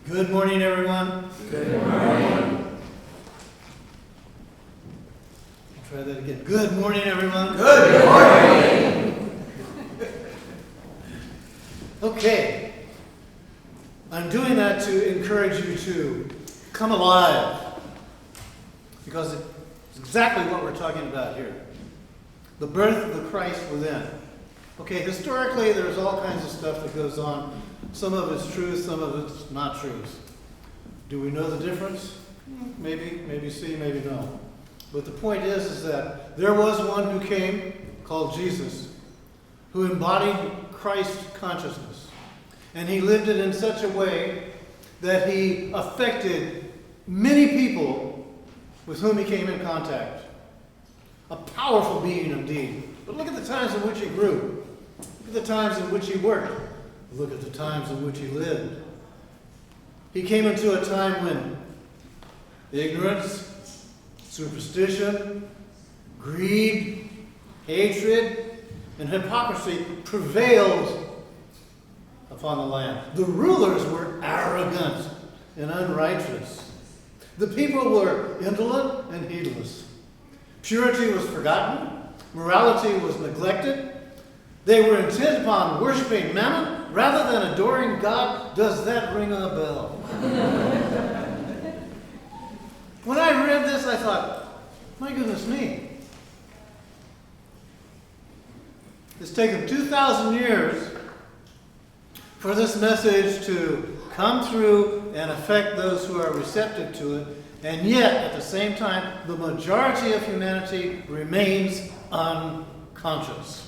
Good morning, everyone. Good morning. Try that again. Good morning, everyone. Good morning. Okay. I'm doing that to encourage you to come alive, because it's exactly what we're talking about here. The birth of the Christ within. Okay, historically, there's all kinds of stuff that goes on. Some of it's truth, some of it's not truth. Do we know the difference? Maybe see, maybe no. But the point is that there was one who came, called Jesus, who embodied Christ consciousness. And he lived it in such a way that he affected many people with whom he came in contact. A powerful being indeed. But look at the times in which he grew. Look at the times in which he worked. Look at the times in which he lived. He came into a time when ignorance, superstition, greed, hatred, and hypocrisy prevailed upon the land. The rulers were arrogant and unrighteous. The people were indolent and heedless. Purity was forgotten. Morality was neglected. They were intent upon worshiping mammon rather than adoring God. Does that ring a bell? When I read this, I thought, my goodness me. It's taken 2,000 years for this message to come through and affect those who are receptive to it, and yet, at the same time, the majority of humanity remains unconscious.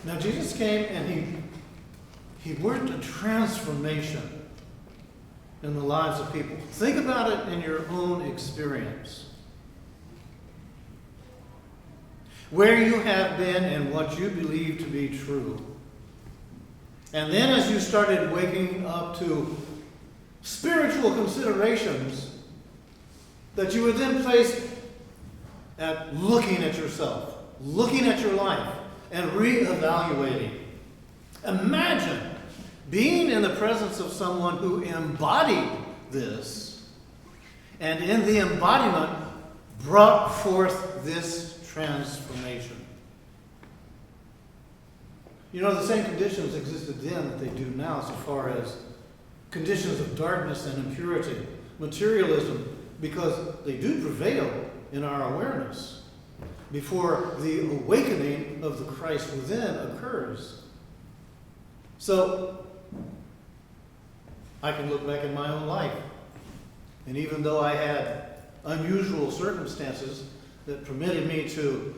Now, Jesus came and he worked a transformation in the lives of people. Think about it in your own experience. Where you have been and what you believe to be true. And then as you started waking up to spiritual considerations that you would then place at looking at yourself, looking at your life, and reevaluating. Imagine being in the presence of someone who embodied this, and in the embodiment brought forth this transformation. You know, the same conditions existed then that they do now, so far as conditions of darkness and impurity, materialism, because they do prevail in our awareness before the awakening of the Christ within occurs. So, I can look back in my own life, and even though I had unusual circumstances that permitted me to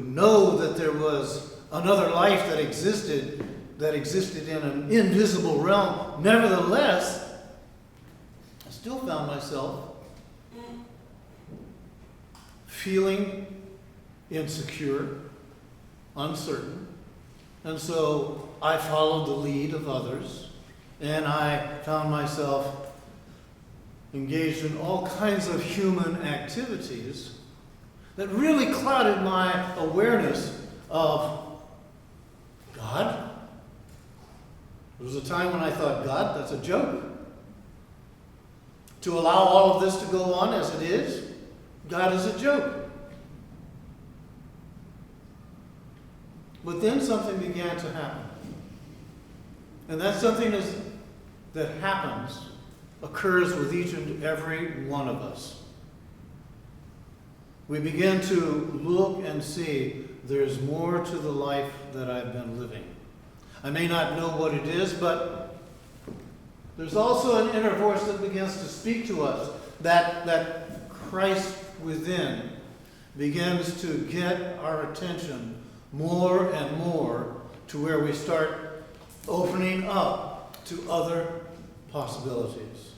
know that there was another life that existed in an invisible realm, nevertheless, I still found myself feeling insecure, uncertain, and so I followed the lead of others, and I found myself engaged in all kinds of human activities that really clouded my awareness of God. There was a time when I thought, God, that's a joke. To allow all of this to go on as it is, God is a joke. But then something began to happen. And that something that happens occurs with each and every one of us. We begin to look and see there's more to the life that I've been living. I may not know what it is, but there's also an inner voice that begins to speak to us, that Christ within begins to get our attention more and more to where we start opening up to other possibilities.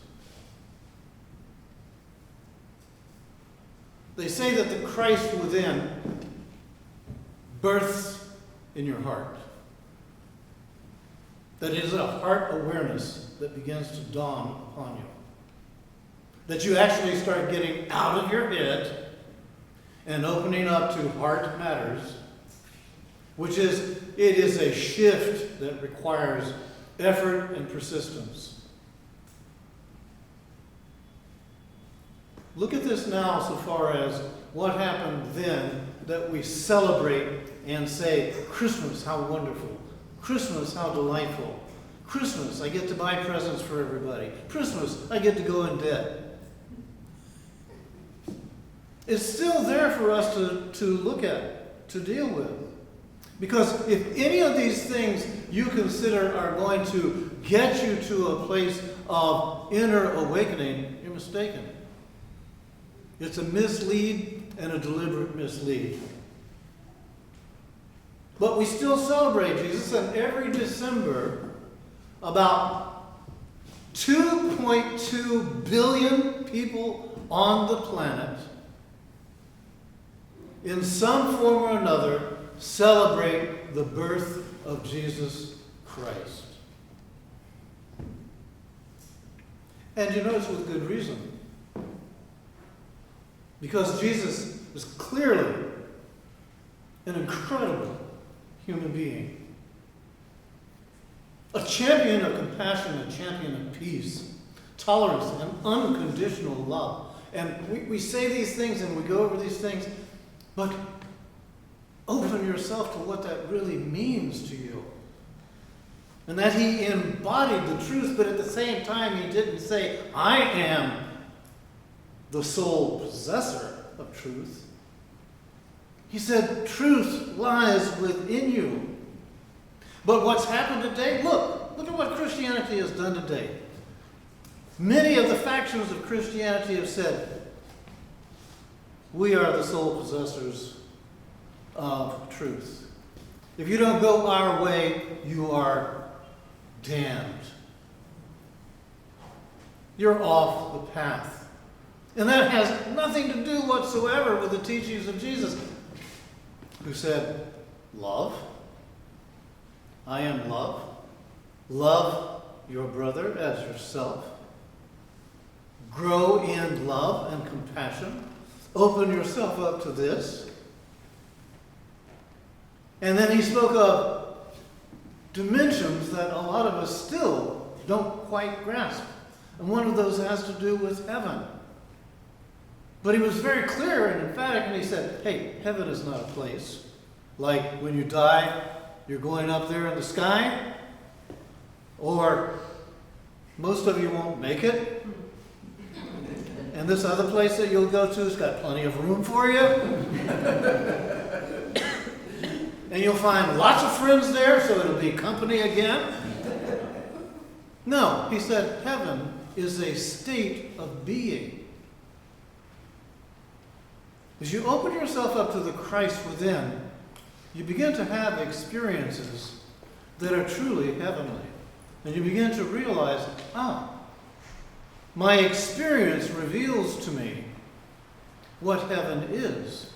They say that the Christ within births in your heart. That it is a heart awareness that begins to dawn upon you. That you actually start getting out of your head and opening up to heart matters, it is a shift that requires effort and persistence. Look at this now so far as what happened then that we celebrate and say, Christmas, how wonderful. Christmas, how delightful. Christmas, I get to buy presents for everybody. Christmas, I get to go in debt. It's still there for us to look at, to deal with. Because if any of these things you consider are going to get you to a place of inner awakening, you're mistaken. It's a mislead and a deliberate mislead. But we still celebrate Jesus, and every December, about 2.2 billion people on the planet, in some form or another, celebrate the birth of Jesus Christ. And you notice with good reason. Because Jesus was clearly an incredible human being. A champion of compassion, a champion of peace, tolerance, and unconditional love. And we say these things and we go over these things, but open yourself to what that really means to you. And that he embodied the truth, but at the same time he didn't say, I am the sole possessor of truth. He said, truth lies within you. But what's happened today? Look at what Christianity has done today. Many of the factions of Christianity have said, we are the sole possessors of truth. If you don't go our way, you are damned. You're off the path. And that has nothing to do whatsoever with the teachings of Jesus, who said, love. I am love. Love your brother as yourself. Grow in love and compassion. Open yourself up to this. And then he spoke of dimensions that a lot of us still don't quite grasp. And one of those has to do with heaven. But he was very clear and emphatic, and he said, hey, heaven is not a place. Like when you die, you're going up there in the sky. Or most of you won't make it. And this other place that you'll go to has got plenty of room for you. And you'll find lots of friends there, so it'll be company again. No, he said, heaven is a state of being. As you open yourself up to the Christ within, you begin to have experiences that are truly heavenly. And you begin to realize, my experience reveals to me what heaven is.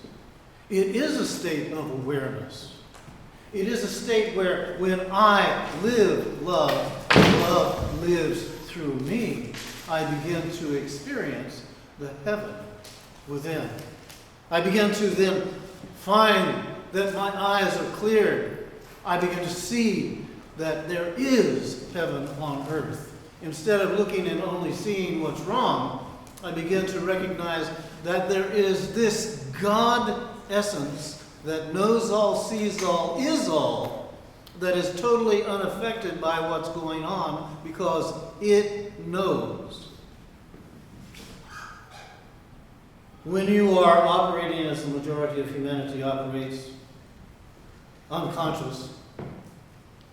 It is a state of awareness. It is a state where when I live love, love lives through me, I begin to experience the heaven within. I begin to then find that my eyes are cleared. I begin to see that there is heaven on earth. Instead of looking and only seeing what's wrong, I begin to recognize that there is this God essence that knows all, sees all, is all, that is totally unaffected by what's going on because it knows. When you are operating as the majority of humanity operates, unconscious,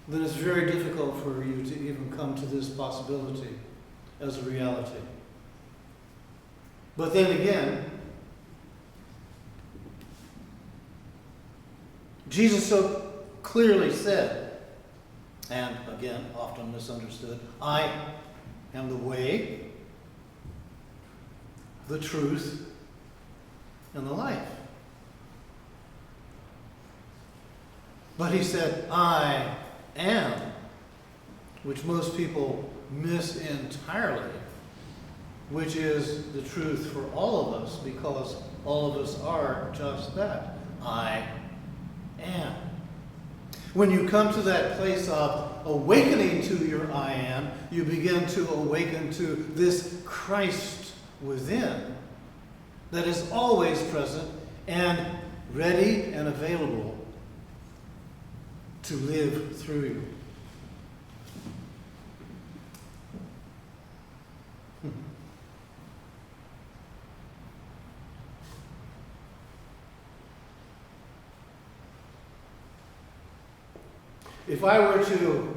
then it's very difficult for you to even come to this possibility as a reality. But then again, Jesus so clearly said, and again, often misunderstood, I am the way, the truth, and the life. But he said, I am, which most people miss entirely which is the truth for all of us, because all of us are just that. I am. When you come to that place of awakening to your I am, you begin to awaken to this Christ within that is always present and ready and available to live through you. If I were to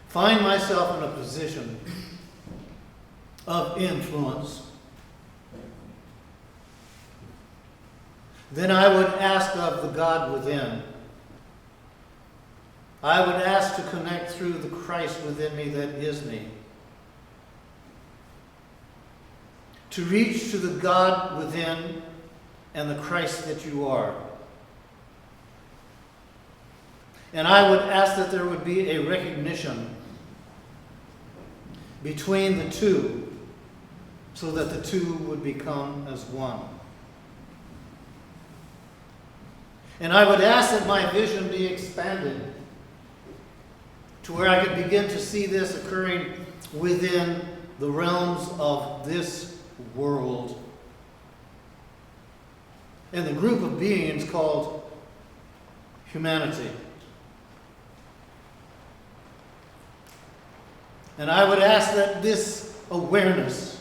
find myself in a position of influence, then I would ask of the God within. I would ask to connect through the Christ within me that is me. To reach to the God within and the Christ that you are. And I would ask that there would be a recognition between the two, so that the two would become as one. And I would ask that my vision be expanded to where I could begin to see this occurring within the realms of this world, and the group of beings called humanity. And I would ask that this awareness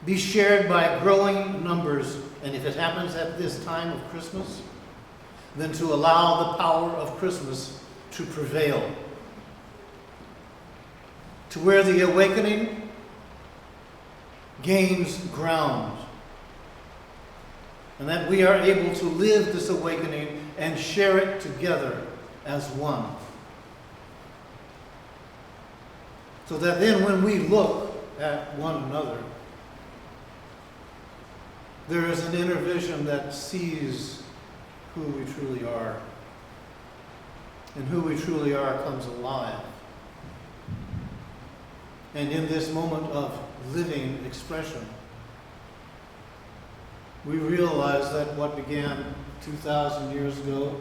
be shared by growing numbers, and if it happens at this time of Christmas, then to allow the power of Christmas to prevail, to where the awakening gains ground, and that we are able to live this awakening and share it together as one. So that then when we look at one another, there is an inner vision that sees who we truly are. And who we truly are comes alive. And in this moment of living expression, we realize that what began 2,000 years ago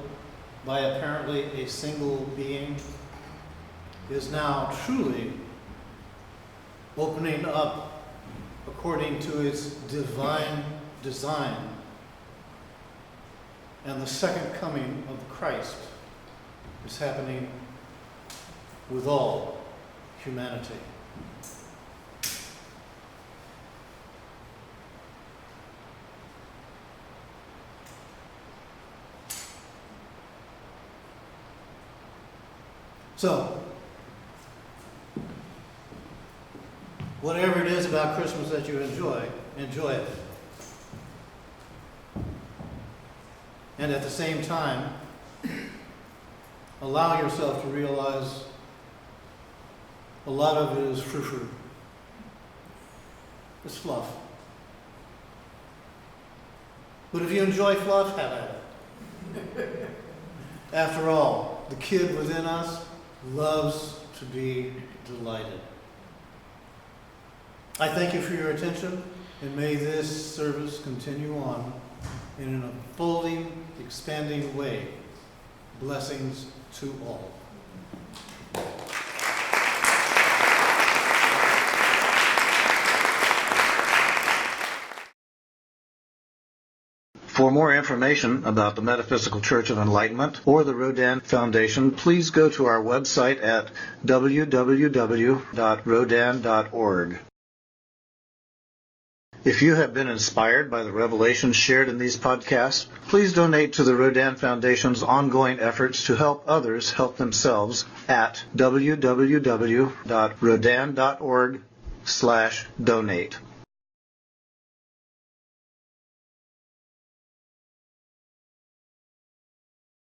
by apparently a single being is now truly opening up according to its divine design, and the second coming of the Christ is happening with all humanity. So, whatever it is about Christmas that you enjoy it. And at the same time, allow yourself to realize a lot of it is frou-frou. It's fluff. But if you enjoy fluff, have at it. After all, the kid within us loves to be delighted. I thank you for your attention, and may this service continue on in an unfolding, expanding way. Blessings to all. For more information about the Metaphysical Church of Enlightenment or the Rodin Foundation, please go to our website at www.rodin.org. If you have been inspired by the revelations shared in these podcasts, please donate to the Rodin Foundation's ongoing efforts to help others help themselves at www.rodin.org/donate.